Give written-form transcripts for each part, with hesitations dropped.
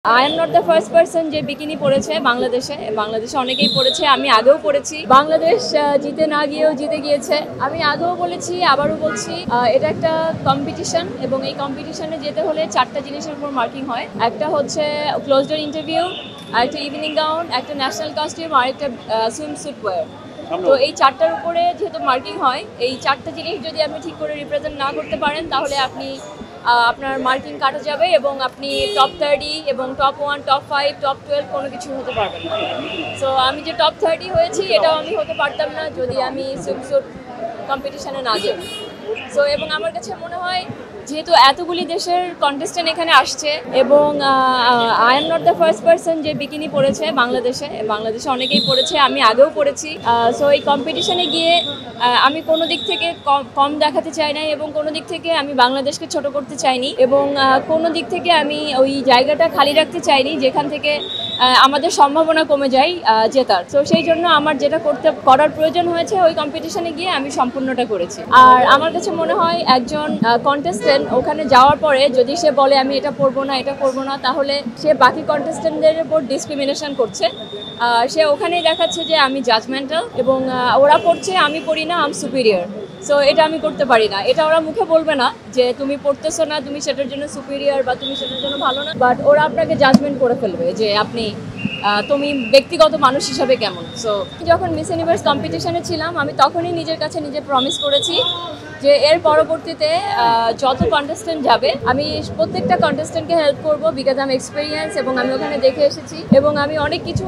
I am not the first person যে bikini পড়েছে বাংলাদেশে অনেকেই পড়েছে, আমি আগেও পড়েছি। বাংলাদেশ জিতে না গিয়েও জিতে গিয়েছে। আমি আগেও বলেছি, আবারও বলছি, এটা একটা কম্পিটিশন এবং এই কম্পিটিশনে যেতে হলে 4টা জিনিসের উপর মার্কিং হয়। একটা হচ্ছে ক্লোজ ডোর ইন্টারভিউ, একটা ইভিনিং গাউন, একটা ন্যাশনাল কস্টিউম আর একটা সুইমস্যুট ওয়্যার। তো এই 4টার উপরে যেহেতু মার্কিং হয়, এই 4টা জিনিস যদি আপনি ঠিক করে রিপ্রেজেন্ট না করতে পারেন তাহলে আপনি আপনার মার্কিং কাটা যাবে এবং আপনি টপ 30 এবং টপ 1, টপ 5, টপ 12 কোনো কিছু হতে পারবেন না। সো আমি যে টপ 30 হয়েছি এটাও আমি হতে পারতাম না যদি আমি সুইমস্যুট কম্পিটিশনে না যেতাম। সো এবং আমার কাছে মনে হয় যেহেতু এতগুলি দেশের কন্টেস্টেন্ট এখানে আসছে এবং I am not the first person যে বিকিনি পড়েছে বাংলাদেশে অনেকেই পড়েছে, আমি আগেও পড়েছি। সো এই কম্পিটিশনে গিয়ে আমি কোনো দিক থেকে কম দেখাতে চাই না এবং কোনো দিক থেকে আমি বাংলাদেশকে ছোট করতে চাইনি এবং কোনো দিক থেকে আমি ওই জায়গাটা খালি রাখতে চাইনি যেখান থেকে আমাদের সম্ভাবনা কমে যায় জেতার। তো সেই জন্য আমার যেটা করার প্রয়োজন হয়েছে ওই কম্পিটিশনে গিয়ে আমি সম্পূর্ণটা করেছি। আর আমার কাছে মনে হয় একজন কন্টেস্টেন্ট ওখানে যাওয়ার পরে যদি সে বলে আমি এটা করবো না তাহলে সে বাকি কন্টেস্টেন্টদের উপর ডিসক্রিমিনেশন করছে। সে ওখানেই দেখাচ্ছে যে আমি জাজমেন্টাল এবং ওরা পড়ছে আমি পড়ি না, আমি সুপিরিয়র। সো এটা আমি করতে পারি না। এটা ওরা মুখে বলবে না যে তুমি পড়তেছো না, তুমি সেটার জন্য সুপিরিয়র বা তুমি সেটার জন্য ভালো না, বাট ওরা আপনাকে জাজমেন্ট করে ফেলবে যে আপনি তুমি ব্যক্তিগত মানুষ হিসাবে কেমন। সো যখন মিস ইউনিভার্স কম্পিটিশনে ছিলাম আমি তখনই নিজের কাছে নিজে প্রমিস করেছি যে এর পরবর্তীতে যত কন্টেস্টেন্ট যাবে আমি প্রত্যেকটা কন্টেস্টেন্টকে হেল্প করব, বিকজ আমি এক্সপিরিয়েন্স এবং আমি ওখানে দেখে এসেছি এবং আমি অনেক কিছু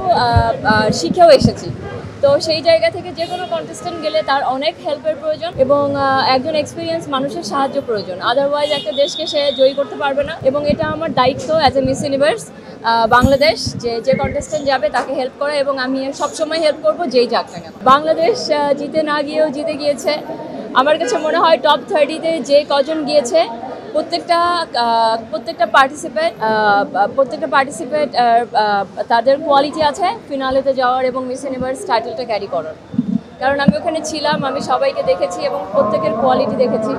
শিখেও এসেছি। তো সেই জায়গা থেকে যে কোনো কন্টেস্টেন্ট গেলে তার অনেক হেল্পের প্রয়োজন এবং একজন এক্সপিরিয়েন্স মানুষের সাহায্য প্রয়োজন, আদারওয়াইজ একটা দেশকে সে জয়ী করতে পারবে না। এবং এটা আমার দায়িত্ব as a miss universe Bangladesh যে কন্টেস্টেন্ট যাবে তাকে হেল্প করা এবং আমি সবসময় হেল্প করবো যেই যাক না কেন। বাংলাদেশ জিতে না গিয়েও জিতে গিয়েছে। আমার কাছে মনে হয় টপ 30-তে যে কজন গিয়েছে প্রত্যেকটা পার্টিসিপেট তাদের কোয়ালিটি আছে ফিনালেতে যাওয়ার এবং মিস ইউনিভার্স টাইটেলটা ক্যারি করার। কারণ আমি ওখানে ছিলাম, আমি সবাইকে দেখেছি এবং প্রত্যেকের কোয়ালিটি দেখেছি।